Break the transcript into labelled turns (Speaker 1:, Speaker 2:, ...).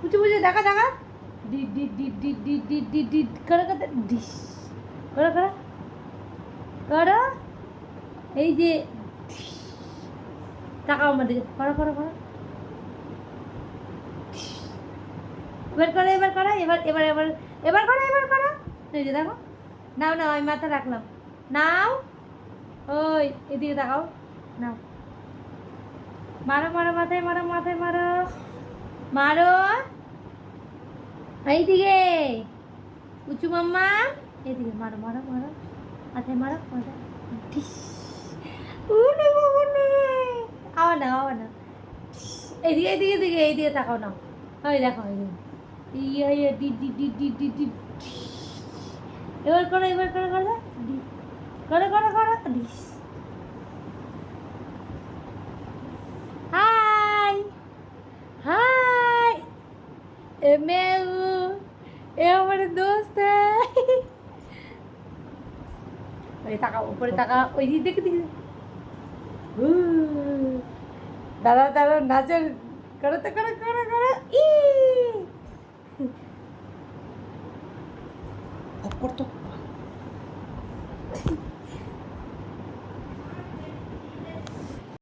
Speaker 1: উঁচু বুঝে দেখা দেখা ডিট ডিট ডিট ডিট ডিট ডিট ডিট ডিট করে করে ডিস করে করে করো এই যে তাকাও আমার দিকে করো করো করো এবার করো এবার করো এবার এবার এবার এবার করো এবার করো এই যে দেখো নাও নাও আমি মাথা রাখলাম নাও ওই এদিকে তাকাও নাও মারো মারো মাথায় মারো মাথায় মারো মারো এইদিকে উঁচু মাম্মা এদিকে মারো মারো মারো মাথায় মারো মাথায় ঠিস উনে বাবনে আওয়া না আওয়া না এদিকে এদিকে এদিকে এইদিকে তাকাও নাও ওই দেখো এইদিকে ইয়া ইয়া ডি ডি ডি ডি ডি ডি এবার করো করো ডি করো করো করো ডিস হাই हाय मैं हूँ ये हमारे दोस्त है ওই টাকা উপরে টাকা ওই দিকে দেখে দেখে দাঁড়া দাঁড়া নাচের করো তো করো করো করো ই অপর তো